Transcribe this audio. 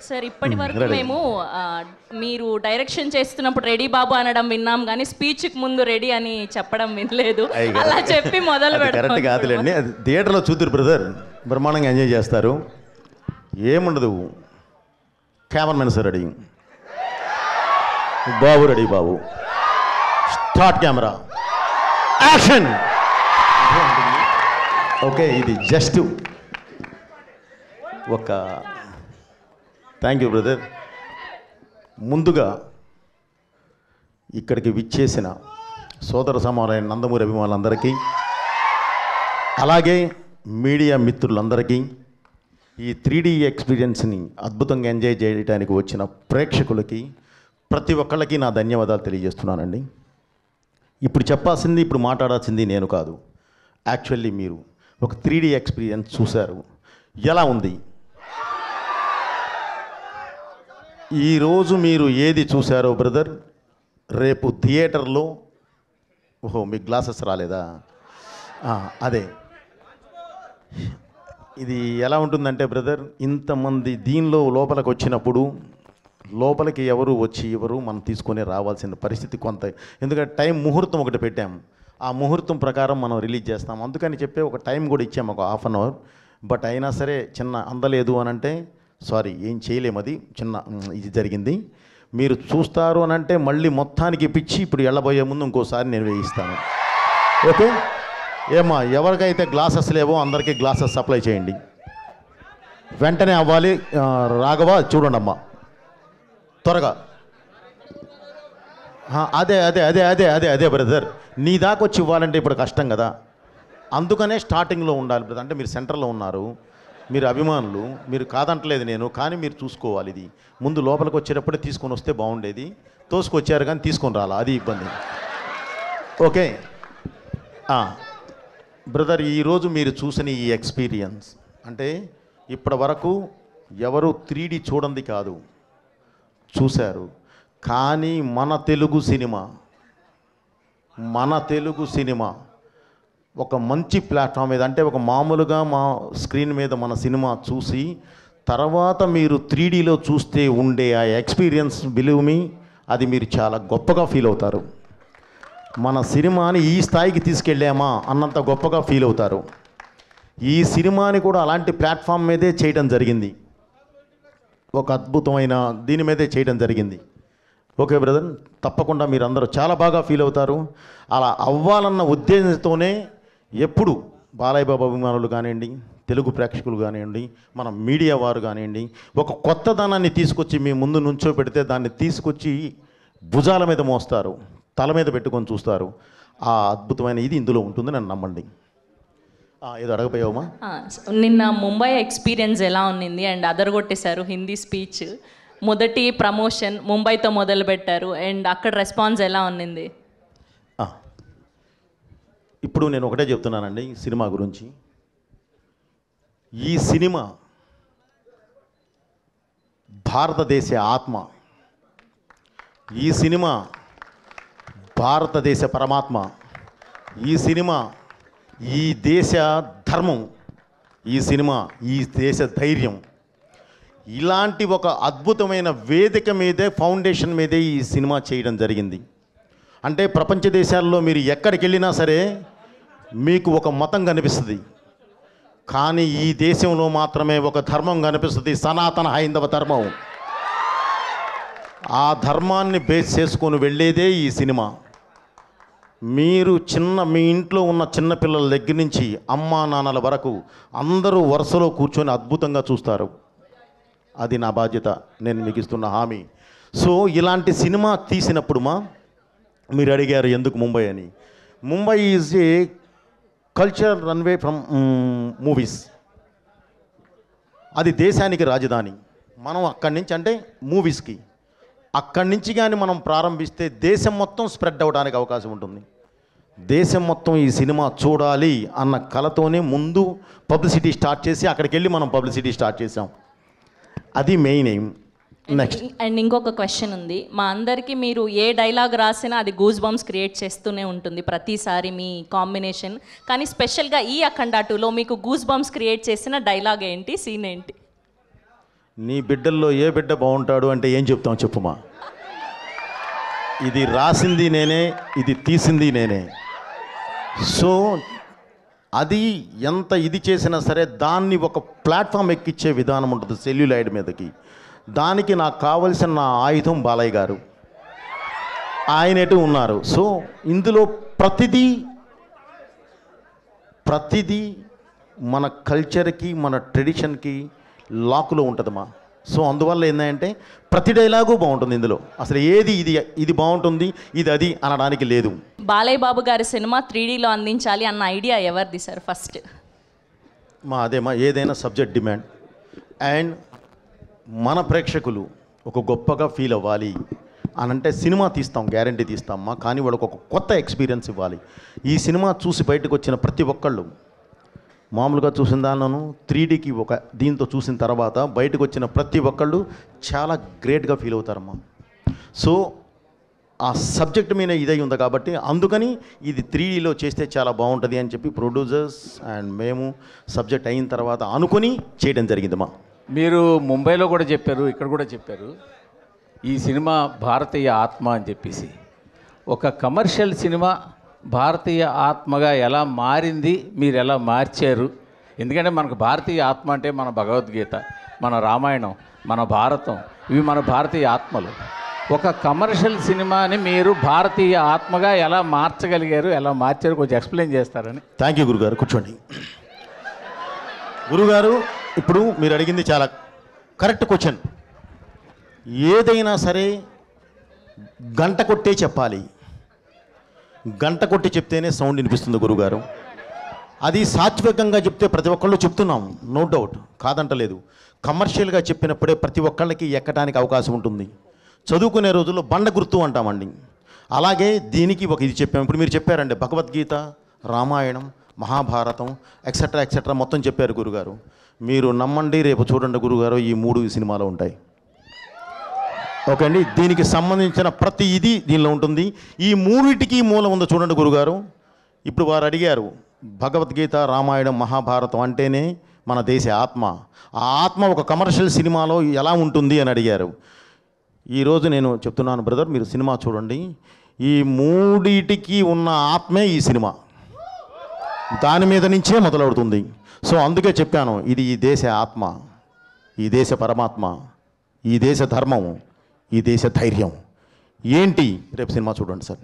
Sir ఇప్పటి వరకు మేము మీరు డైరెక్షన్ చేస్తున్నప్పుడు రెడీ బాబు అనడం విన్నాం కానీ స్పీచ్కి ముందు రెడీ అని చెప్పడం వినలేదు. అలా చెప్పి మొదలు పెడతాం. కరెక్ట్ కాదులేండి, అది థియేటర్లో చూద్దరు బ్రదర్, బ్రహ్మాండంగా ఎంజాయ్ చేస్తారు. ఏముండదు, కెమెరామెన్ సార్ రెడీ, బాబు రెడీ, బాబు స్టార్ట్, కెమెరా యాక్షన్. ఓకే, ఇది జస్ట్ ఒక థ్యాంక్ యూ బ్రదర్. ముందుగా ఇక్కడికి విచ్చేసిన సోదర సమానమైన నందమూరి అభిమానులందరికీ, అలాగే మీడియా మిత్రులందరికీ, ఈ 3D ఎక్స్పీరియన్స్ని అద్భుతంగా ఎంజాయ్ చేయడానికి వచ్చిన ప్రేక్షకులకి ప్రతి ఒక్కళ్ళకి నా ధన్యవాదాలు తెలియజేస్తున్నానండి. ఇప్పుడు చెప్పాల్సింది, ఇప్పుడు మాట్లాడాల్సింది నేను కాదు. యాక్చువల్లీ మీరు ఒక 3D ఎక్స్పీరియన్స్ చూశారు, ఎలా ఉంది? ఈరోజు మీరు ఏది చూశారో బ్రదర్, రేపు థియేటర్లో, ఓహో మీకు గ్లాసెస్ రాలేదా? అదే, ఇది ఎలా ఉంటుందంటే బ్రదర్, ఇంతమంది దీనిలో లోపలికి వచ్చినప్పుడు లోపలికి ఎవరు వచ్చి ఎవరు మనం తీసుకొని రావాల్సిన పరిస్థితి కొంత, ఎందుకంటే టైం ముహూర్తం ఒకటి పెట్టాం, ఆ ముహూర్తం ప్రకారం మనం రిలీజ్ చేస్తాం. అందుకని చెప్పి ఒక టైం కూడా ఇచ్చాము, ఒక ½ అన్ అవర్. బట్ అయినా సరే చిన్న అందలేదు అని అంటే సారీ, ఏం చేయలేము, అది చిన్న ఇది జరిగింది. మీరు చూస్తారు అని అంటే మళ్ళీ మొత్తానికి పిచ్చి ఇప్పుడు వెళ్ళబోయే ముందు ఇంకోసారి నేను వేయిస్తాను. ఓకే ఏమా, ఎవరికైతే గ్లాసెస్ లేవో అందరికీ గ్లాసెస్ సప్లై చేయండి, వెంటనే అవ్వాలి. రాఘవ చూడండి అమ్మా, త్వరగా. అదే అదే అదే అదే అదే అదే బ్రదర్, నీ దాకా వచ్చి ఇవ్వాలంటే ఇప్పుడు కష్టం కదా, అందుకనే స్టార్టింగ్లో ఉండాలి బ్రదర్. అంటే మీరు సెంటర్లో ఉన్నారు, మీరు అభిమానులు, మీరు కాదంటలేదు నేను, కానీ మీరు చూసుకోవాలి. ఇది ముందు లోపలికి వచ్చేటప్పుడే తీసుకొని వస్తే బాగుండేది, తోసుకొచ్చారు కానీ తీసుకొని రాలా, అది ఇబ్బంది. ఓకే బ్రదర్, ఈరోజు మీరు చూసిన ఈ ఎక్స్పీరియన్స్ అంటే ఇప్పటి వరకు ఎవరు 3D చూడండి కాదు, చూశారు. కానీ మన తెలుగు సినిమా ఒక మంచి ప్లాట్ఫామ్ మీద, అంటే ఒక మామూలుగా మా స్క్రీన్ మీద మన సినిమా చూసి తర్వాత మీరు 3Dలో చూస్తే ఉండే ఆ ఎక్స్పీరియన్స్, బిలీవ్ మీ, అది మీరు చాలా గొప్పగా ఫీల్ అవుతారు. మన సినిమాని ఈ స్థాయికి తీసుకెళ్ళామా అన్నంత గొప్పగా ఫీల్ అవుతారు. ఈ సినిమాని కూడా అలాంటి ప్లాట్ఫామ్ మీదే చేయడం జరిగింది, ఒక అద్భుతమైన దీని మీదే చేయడం జరిగింది. ఓకే బ్రదర్, తప్పకుండా మీరు అందరూ చాలా బాగా ఫీల్ అవుతారు. అలా అవ్వాలన్న ఉద్దేశంతోనే ఎప్పుడు బాలయ్య బాబు అభిమానులు కానివ్వండి, తెలుగు ప్రేక్షకులు కానివ్వండి, మన మీడియా వారు కానివ్వండి, ఒక కొత్తదనాన్ని తీసుకొచ్చి మీ ముందు నుంచో పెడితే దాన్ని తీసుకొచ్చి భుజాల మీద మోస్తారు, తల మీద పెట్టుకొని చూస్తారు. ఆ అద్భుతమైన ఇది ఇందులో ఉంటుంది, నన్ను నమ్మండి. ఏదో అడగపోయావమ్మా? నిన్న ముంబై ఎక్స్పీరియన్స్ ఎలా ఉన్నింది? అండ్ అదరగొట్టేశారు హిందీ స్పీచ్, మొదటి ప్రమోషన్ ముంబైతో మొదలుపెట్టారు, అండ్ అక్కడ రెస్పాన్స్ ఎలా ఉన్నింది? ఇప్పుడు నేను ఒకటే చెప్తున్నానండి సినిమా గురించి. ఈ సినిమా భారతదేశ ఆత్మ, ఈ సినిమా భారతదేశ పరమాత్మ, ఈ సినిమా ఈ దేశ ధర్మం, ఈ సినిమా ఈ దేశ ధైర్యం. ఇలాంటి ఒక అద్భుతమైన వేదిక మీదే, ఫౌండేషన్ మీదే ఈ సినిమా చేయడం జరిగింది. అంటే ప్రపంచ దేశాల్లో మీరు ఎక్కడికి వెళ్ళినా సరే మీకు ఒక మతం కనిపిస్తుంది, కానీ ఈ దేశంలో మాత్రమే ఒక ధర్మం కనిపిస్తుంది, సనాతన హైందవ ధర్మం. ఆ ధర్మాన్ని బేస్ చేసుకొని వెళ్ళేదే ఈ సినిమా. మీరు మీ ఇంట్లో ఉన్న చిన్నపిల్లల దగ్గర నుంచి అమ్మా నాన్నల వరకు అందరూ వరుసలో కూర్చొని అద్భుతంగా చూస్తారు. అది నా బాధ్యత, నేను మీకు ఇస్తున్న హామీ. సో ఇలాంటి సినిమా తీసినప్పుడు మీరు అడిగారు ఎందుకు ముంబై అని. Mumbai is a culture runway from movies. అది దేశానికి రాజధాని. మనం అక్కడి నుంచి, అంటే మూవీస్కి అక్కడి నుంచి కానీ మనం ప్రారంభిస్తే దేశం మొత్తం స్ప్రెడ్ అవ్వడానికి అవకాశం ఉంటుంది. దేశం మొత్తం ఈ సినిమా చూడాలి అన్న కలతోనే ముందు పబ్లిసిటీ స్టార్ట్ చేసి అక్కడికి వెళ్ళి మనం పబ్లిసిటీ స్టార్ట్ చేసాం. అది మెయిన్ ఎయిమ్. నెక్స్ట్ అండ్ ఇంకొక క్వశ్చన్ ఉంది. మా అందరికీ మీరు ఏ డైలాగ్ రాసినా అది గూస్ బంప్స్ క్రియేట్ చేస్తూనే ఉంటుంది ప్రతిసారి మీ కాంబినేషన్. కానీ స్పెషల్గా ఈ అఖండ 2లో మీకు గూస్ బంప్స్ క్రియేట్ చేసిన డైలాగ్ ఏంటి, సీన్ ఏంటి? నీ బిడ్డల్లో ఏ బిడ్డ బాగుంటాడు అంటే ఏం చెప్తాం చెప్పుమా. ఇది రాసింది నేనే, ఇది తీసింది నేనే. సో అది ఎంత ఇది చేసినా సరే దాన్ని ఒక ప్లాట్ఫామ్ ఎక్కించే విధానం ఉంటుంది సెల్యులాయిడ్ మీదకి. దానికి నాకు కావలసిన నా ఆయుధం బాలయ్య గారు, ఆయనటు ఉన్నారు. సో ఇందులో ప్రతిదీ మన కల్చర్కి మన ట్రెడిషన్కి లాకులో ఉంటుందమ్మా. సో అందువల్ల ఏంటంటే ప్రతి డైలాగు బాగుంటుంది ఇందులో. అసలు ఏది ఇది బాగుంటుంది ఇది అది అనడానికి లేదు. బాలయ్య బాబు గారి సినిమా 3Dలో అందించాలి అన్న ఐడియా ఎవరిది సార్ ఫస్ట్? అదేమా ఏదైనా సబ్జెక్ట్ డిమాండ్ అండ్ మన ప్రేక్షకులు ఒక గొప్పగా ఫీల్ అవ్వాలి అని అంటే సినిమా తీస్తాం, గ్యారంటీ తీస్తామమ్మా. కానీ వాళ్ళకు ఒక కొత్త ఎక్స్పీరియన్స్ ఇవ్వాలి. ఈ సినిమా చూసి బయటకు వచ్చిన ప్రతి ఒక్కళ్ళు మామూలుగా చూసిన దానిలోనూ 3Dకి ఒక దీంతో చూసిన తర్వాత బయటకు వచ్చిన ప్రతి ఒక్కళ్ళు చాలా గ్రేట్గా ఫీల్ అవుతారమ్మా. సో ఆ సబ్జెక్ట్ మీద ఇదై ఉంది కాబట్టి అందుకని ఇది 3Dలో చేస్తే చాలా బాగుంటుంది అని చెప్పి ప్రొడ్యూసర్స్ అండ్ మేము సబ్జెక్ట్ అయిన తర్వాత అనుకుని చేయడం జరిగిందమ్మా. మీరు ముంబైలో కూడా చెప్పారు, ఇక్కడ కూడా చెప్పారు, ఈ సినిమా భారతీయ ఆత్మ అని చెప్పేసి. ఒక కమర్షియల్ సినిమా భారతీయ ఆత్మగా ఎలా మారింది, మీరు ఎలా మార్చారు? ఎందుకంటే మనకు భారతీయ ఆత్మ అంటే మన భగవద్గీత, మన రామాయణం, మన భారతం, ఇవి మన భారతీయ ఆత్మలు. ఒక కమర్షియల్ సినిమాని మీరు భారతీయ ఆత్మగా ఎలా మార్చగలిగారు, ఎలా మార్చారు, కొంచెం ఎక్స్ప్లెయిన్ చేస్తారని. థ్యాంక్ యూ గురుగారు, కూర్చోండి. గురుగారు ఇప్పుడు మీరు అడిగింది చాలా కరెక్ట్ క్వశ్చన్. ఏదైనా సరే గంట కొట్టే చెప్పాలి, గంట కొట్టి చెప్తేనే సౌండ్ వినిపిస్తుంది గురుగారు. అది సాత్వికంగా చెప్తే ప్రతి ఒక్కళ్ళు చెప్తున్నాం, నో డౌట్, కాదంటలేదు. కమర్షియల్గా చెప్పినప్పుడే ప్రతి ఒక్కళ్ళకి ఎక్కడానికి అవకాశం ఉంటుంది. చదువుకునే రోజుల్లో బండ గుర్తు అంటామండి. అలాగే దీనికి ఒక ఇది చెప్పాము. ఇప్పుడు మీరు చెప్పారండి భగవద్గీత, రామాయణం, మహాభారతం ఎక్సెట్రా ఎక్సెట్రా మొత్తం చెప్పారు గురుగారు. మీరు నమ్మండి, రేపు చూడండి గురుగారు, ఈ 3 సినిమాలో ఉంటాయి. ఓకే అండి, దీనికి సంబంధించిన ప్రతి ఇది దీనిలో ఉంటుంది. ఈ 3టికి మూలం ఉందో చూడండి గురుగారు. ఇప్పుడు వారు అడిగారు భగవద్గీత, రామాయణం, మహాభారతం అంటేనే మన దేశ ఆత్మ. ఆ ఆత్మ ఒక కమర్షియల్ సినిమాలో ఎలా ఉంటుంది అని అడిగారు. ఈరోజు నేను చెప్తున్నాను బ్రదర్, మీరు సినిమా చూడండి, ఈ 3టికి ఉన్న ఆత్మే ఈ సినిమా, దాని మీద నుంచే మొదలవుతుంది. సో అందుకే చెప్పాను, ఇది ఈ దేశ ఆత్మ, ఈ దేశ పరమాత్మ, ఈ దేశ ధర్మం, ఈ దేశ ధైర్యం ఏంటి. రేపు సినిమా చూడండి సార్.